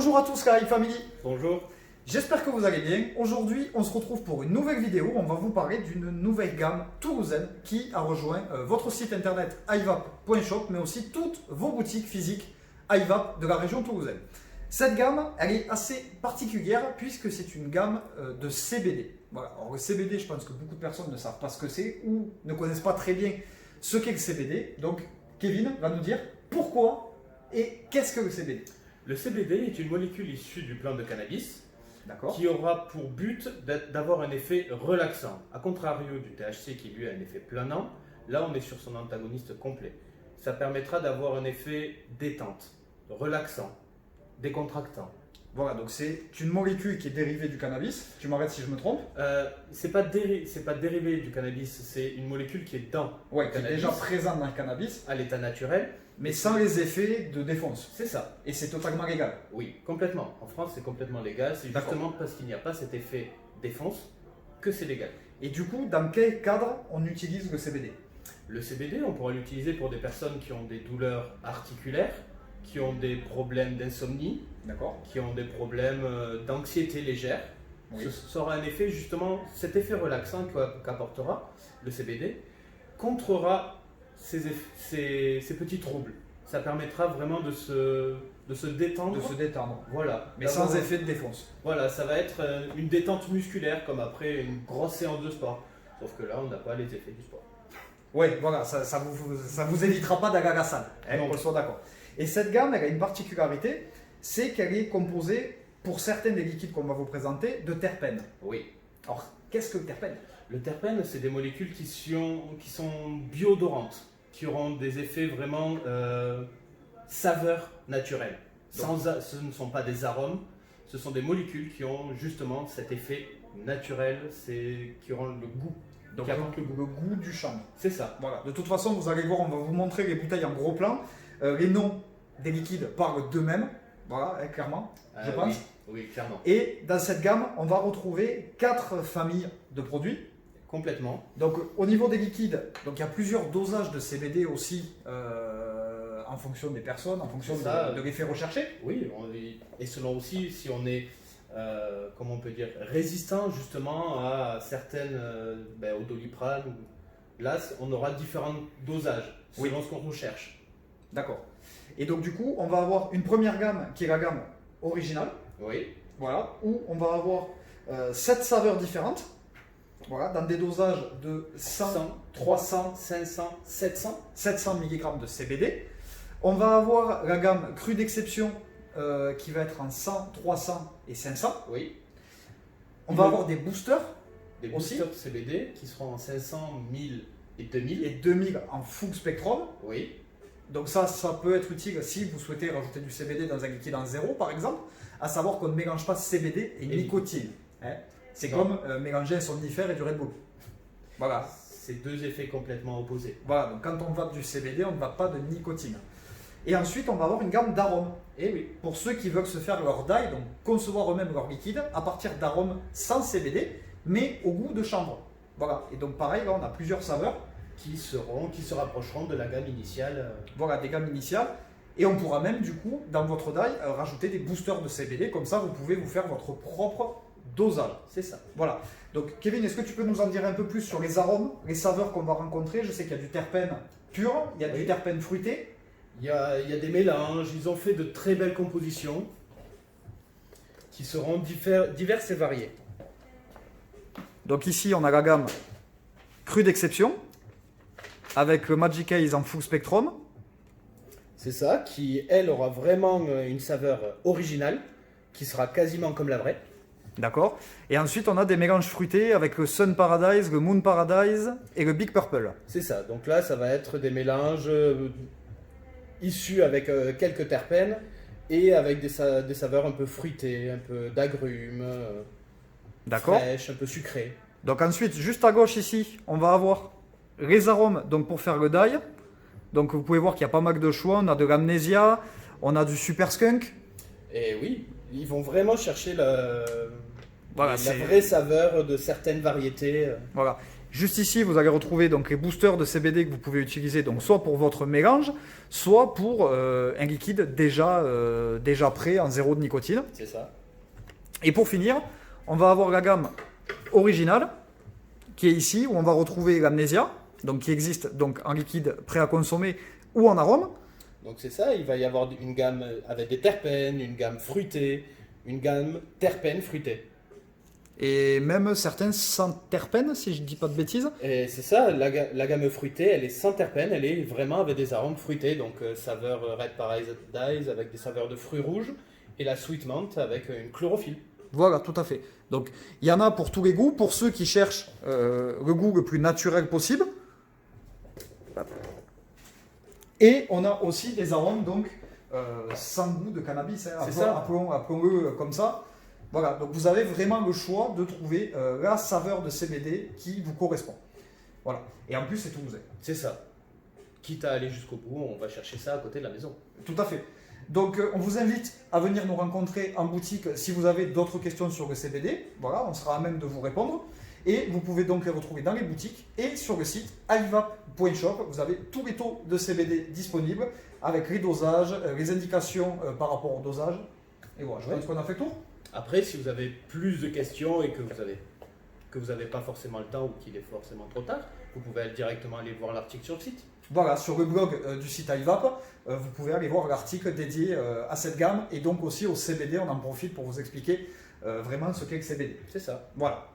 Bonjour à tous Sky Family. Bonjour. J'espère que vous allez bien. Aujourd'hui, on se retrouve pour une nouvelle vidéo. On va vous parler d'une nouvelle gamme toulousaine qui a rejoint votre site internet ivap.shop, mais aussi toutes vos boutiques physiques ivap de la région toulousaine. Cette gamme, elle est assez particulière puisque c'est une gamme de CBD. Voilà. Alors le CBD, je pense que beaucoup de personnes ne savent pas ce que c'est ou ne connaissent pas très bien ce qu'est le CBD. Donc Kevin va nous dire pourquoi et qu'est-ce que le CBD. Le CBD est une molécule issue du plant de cannabis D'accord. qui aura pour but d'avoir un effet relaxant. A contrario du THC qui lui a un effet planant, là on est sur son antagoniste complet. Ça permettra d'avoir un effet détente, relaxant, décontractant. Voilà, donc c'est une molécule qui est dérivée du cannabis. Tu m'arrêtes si je me trompe. C'est pas dérivé du cannabis, c'est une molécule qui est dans Ouais, le qui est cannabis, déjà présente dans le cannabis, à l'état naturel. mais sans les effets de défonce. C'est ça. Et c'est totalement légal. Oui, complètement. En France, c'est complètement légal. C'est D'accord. justement parce qu'il n'y a pas cet effet défonce que c'est légal. Et du coup, dans quel cadre on utilise le CBD? Le CBD, on pourra l'utiliser pour des personnes qui ont des douleurs articulaires, qui ont des problèmes d'insomnie, D'accord. qui ont des problèmes d'anxiété légère. Oui. Ce sera un effet, justement, cet effet relaxant qu'apportera le CBD contrera ces petits troubles. Ça permettra vraiment de se détendre. De se détendre. Voilà. Mais sans effet de défonce. Voilà, ça va être une détente musculaire comme après une grosse séance de sport. Sauf que là, on n'a pas les effets du sport. Ouais, voilà, ça vous évitera pas d'aller à la salle. Non. On soit d'accord. Et cette gamme, elle a une particularité, c'est qu'elle est composée, pour certains des liquides qu'on va vous présenter, de terpènes. Oui. Alors, qu'est-ce que le terpène? Le terpène, c'est des molécules qui sont biodorantes, qui auront des effets vraiment saveurs naturelles. Ce ne sont pas des arômes, ce sont des molécules qui ont justement cet effet naturel, qui auront le goût. Donc, qui apportent le goût. le goût du chanvre. C'est ça. Voilà. De toute façon, vous allez voir, on va vous montrer les bouteilles en gros plan. Les noms des liquides parlent d'eux-mêmes, voilà, hein, clairement, je pense. Oui, clairement. Et dans cette gamme, on va retrouver 4 familles de produits. Complètement. Donc au niveau des liquides, donc il y a plusieurs dosages de CBD aussi en fonction des personnes, en fonction de l'effet recherché. Oui, et selon aussi si on est, comment on peut dire, résistant justement à certaines, au Doliprane. Là, on aura différents dosages selon ce qu'on recherche. D'accord. Et donc du coup, on va avoir une première gamme qui est la gamme originale. Oui. Voilà, où on va avoir 7 saveurs différentes. Voilà, dans des dosages de 100, 300, 500, 700. 700 mg de CBD. On va avoir la gamme crue d'exception qui va être en 100, 300 et 500. Oui. On va avoir des boosters Des aussi. boosters CBD qui seront en 500, 1000 et 2000. Et 2000 en full spectrum. Oui. Donc ça peut être utile si vous souhaitez rajouter du CBD dans un liquide en zéro par exemple, à savoir qu'on ne mélange pas CBD et nicotine. Hein. C'est comme mélanger un somnifère et du Red Bull. Voilà. C'est deux effets complètement opposés. Voilà, donc quand on vape du CBD, on ne vape pas de nicotine. Et ensuite, on va avoir une gamme d'arômes. Et oui. Pour ceux qui veulent se faire leur dye, donc concevoir eux-mêmes leur liquide à partir d'arômes sans CBD, mais au goût de chanvre. Voilà. Et donc pareil, là, on a plusieurs saveurs. Qui se rapprocheront de la gamme initiale. Voilà, des gammes initiales. Et on pourra même, du coup, dans votre dye, rajouter des boosters de CBD. Comme ça, vous pouvez vous faire votre propre dosage. C'est ça. Voilà. Donc, Kevin, est-ce que tu peux nous en dire un peu plus sur les arômes, les saveurs qu'on va rencontrer? Je sais qu'il y a du terpène pur, il y a du terpène fruité. Il y a des mélanges, ils ont fait de très belles compositions qui seront diverses et variées. Donc ici, on a la gamme crue d'exception, avec le Magic Haze en full spectrum. C'est ça, qui elle aura vraiment une saveur originale, qui sera quasiment comme la vraie. D'accord. Et ensuite, on a des mélanges fruités avec le Sun Paradise, le Moon Paradise et le Big Purple. C'est ça, donc là ça va être des mélanges issus avec quelques terpènes et avec des saveurs un peu fruitées, un peu d'agrumes, D'accord. fraîches, un peu sucrées. Donc ensuite, juste à gauche ici, on va avoir les arômes donc pour faire le dye. Donc vous pouvez voir qu'il y a pas mal de choix. On a de l'amnésia, on a du super skunk. Et oui, ils vont vraiment chercher Voilà, la vraie saveur de certaines variétés. Voilà. Juste ici, vous allez retrouver donc les boosters de CBD que vous pouvez utiliser donc soit pour votre mélange, soit pour un liquide déjà prêt en zéro de nicotine. C'est ça. Et pour finir, on va avoir la gamme originale qui est ici, où on va retrouver l'amnésia, donc qui existe donc en liquide prêt à consommer ou en arôme. Donc c'est ça, il va y avoir une gamme avec des terpènes, une gamme fruitée, une gamme terpènes fruitée. Et même certains sans terpènes, si je ne dis pas de bêtises. Et c'est ça, la gamme fruitée, elle est sans terpènes, elle est vraiment avec des arômes fruités, donc saveur Red Paradise avec des saveurs de fruits rouges, et la Sweet Mint avec une chlorophylle. Voilà, tout à fait. Donc, il y en a pour tous les goûts, pour ceux qui cherchent le goût le plus naturel possible. Et on a aussi des arômes donc sans goût de cannabis, hein, appelons-le comme ça. Voilà, donc vous avez vraiment le choix de trouver la saveur de CBD qui vous correspond. Voilà, et en plus c'est toulousain. C'est ça. Quitte à aller jusqu'au bout, on va chercher ça à côté de la maison. Tout à fait. Donc on vous invite à venir nous rencontrer en boutique si vous avez d'autres questions sur le CBD. Voilà, on sera à même de vous répondre. Et vous pouvez donc les retrouver dans les boutiques et sur le site ivap.shop. Vous avez tous les taux de CBD disponibles avec les dosages, les indications par rapport au dosage. Et voilà, je pense qu'on a fait le tour. Après, si vous avez plus de questions et que vous n'avez pas forcément le temps ou qu'il est forcément trop tard, vous pouvez directement aller voir l'article sur le site. Voilà, sur le blog du site iVap, vous pouvez aller voir l'article dédié à cette gamme et donc aussi au CBD. On en profite pour vous expliquer vraiment ce qu'est le CBD. C'est ça. Voilà.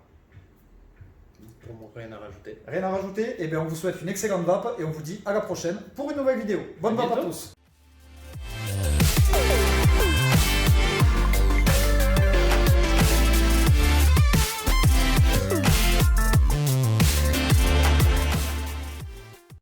Pour moi, rien à rajouter. Rien à rajouter, et bien on vous souhaite une excellente vape et on vous dit à la prochaine pour une nouvelle vidéo. Bonne vape à tous.